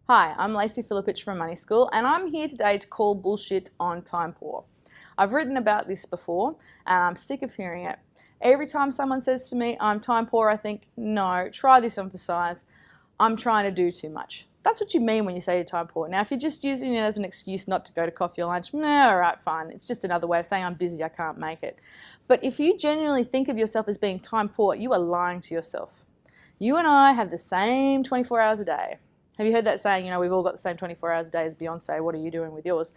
Hi, I'm Lacey Filipich from Money School, and I'm here today to call bullshit on time poor. I've written about this before, and I'm sick of hearing it. Every time someone says to me, I'm time poor, I think, no, try this on for size. I'm trying to do too much. That's what you mean when you say you're time poor. Now, if you're just using it as an excuse not to go to coffee or lunch, all right, fine. It's just another way of saying I'm busy, I can't make it. But if you genuinely think of yourself as being time poor, you are lying to yourself. You and I have the same 24 hours a day. Have you heard that saying, we've all got the same 24 hours a day as Beyonce, what are you doing with yours?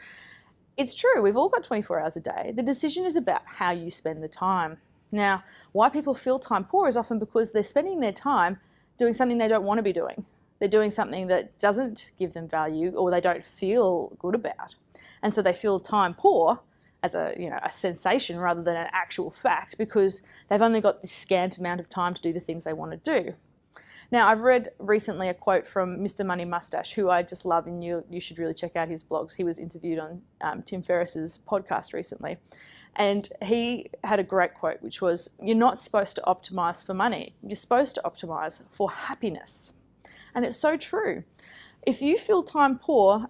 It's true, we've all got 24 hours a day. The decision is about how you spend the time. Now, why people feel time poor is often because they're spending their time doing something they don't want to be doing. They're doing something that doesn't give them value or they don't feel good about. And so they feel time poor as a sensation rather than an actual fact because they've only got this scant amount of time to do the things they want to do. Now, I've read recently a quote from Mr. Money Mustache, who I just love, and you should really check out his blogs. He was interviewed on Tim Ferriss's podcast recently. And he had a great quote, which was, you're not supposed to optimize for money. You're supposed to optimize for happiness. And it's so true. If you feel time poor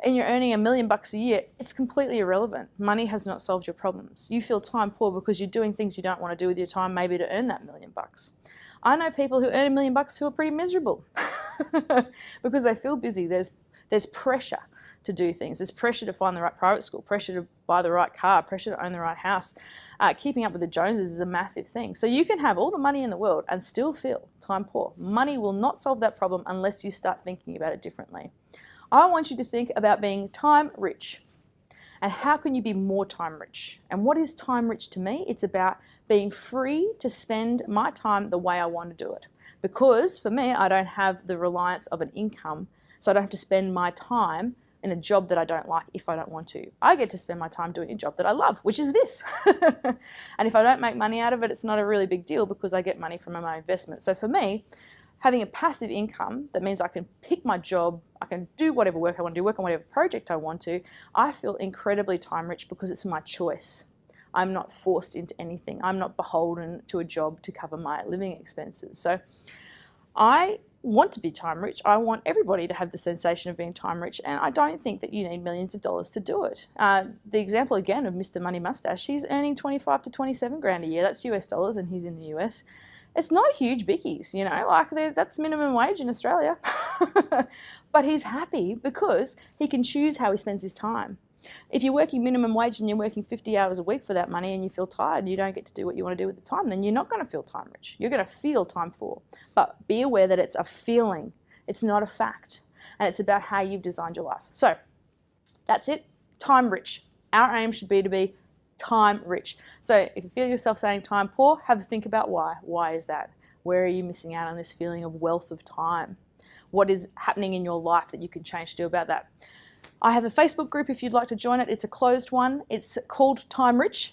and you're earning $1 million a year, it's completely irrelevant. Money has not solved your problems. You feel time poor because you're doing things you don't want to do with your time, maybe to earn that $1 million. I know people who earn $1 million who are pretty miserable because they feel busy. There's pressure to do things. There's pressure to find the right private school, pressure to buy the right car, pressure to own the right house. Keeping up with the Joneses is a massive thing. So you can have all the money in the world and still feel time poor. Money will not solve that problem unless you start thinking about it differently. I want you to think about being time rich. And how can you be more time rich? And what is time rich to me? It's about being free to spend my time the way I want to do it. Because for me, I don't have the reliance of an income, so I don't have to spend my time in a job that I don't like if I don't want to. I get to spend my time doing a job that I love, which is this. And if I don't make money out of it, it's not a really big deal because I get money from my investment. So for me, having a passive income, that means I can pick my job, I can do whatever work I want to do, work on whatever project I want to, I feel incredibly time rich because it's my choice. I'm not forced into anything. I'm not beholden to a job to cover my living expenses. So I want to be time rich. I want everybody to have the sensation of being time rich, and I don't think that you need millions of dollars to do it. The example again of Mr. Money Mustache, he's earning 25 to 27 grand a year. That's US dollars, and he's in the US. It's not huge bickies, that's minimum wage in Australia. But he's happy because he can choose how he spends his time. If you're working minimum wage and you're working 50 hours a week for that money and you feel tired and you don't get to do what you want to do with the time, then you're not going to feel time rich. You're going to feel time poor. But be aware that it's a feeling. It's not a fact. And it's about how you've designed your life. So that's it. Time rich. Our aim should be to be time rich. So if you feel yourself saying time poor, have a think about why. Why is that? Where are you missing out on this feeling of wealth of time? What is happening in your life that you can change to do about that? I have a Facebook group if you'd like to join it. It's a closed one. It's called Time Rich,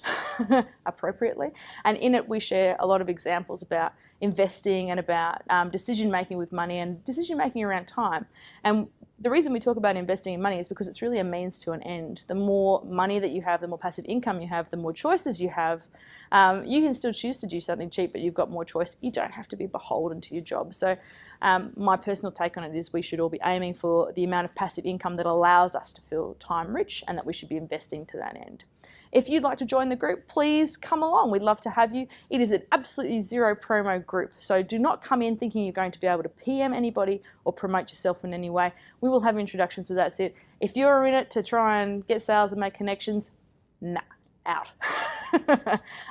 appropriately. And in it we share a lot of examples about investing and about decision making with money and decision making around time. And the reason we talk about investing in money is because it's really a means to an end. The more money that you have, the more passive income you have, the more choices you have. You can still choose to do something cheap, but you've got more choice. You don't have to be beholden to your job. So my personal take on it is we should all be aiming for the amount of passive income that allows us to feel time rich, and that we should be investing to that end. If you'd like to join the group, please come along. We'd love to have you. It is an absolutely zero promo group, so do not come in thinking you're going to be able to PM anybody or promote yourself in any way. We will have introductions, but that's it. If you're in it to try and get sales and make connections, nah, out.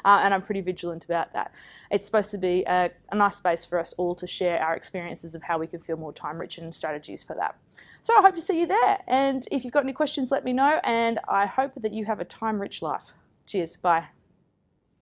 And I'm pretty vigilant about that. It's supposed to be a nice space for us all to share our experiences of how we can feel more time rich and strategies for that. So I hope to see you there. And if you've got any questions, let me know. And I hope that you have a time rich life. Cheers. Bye.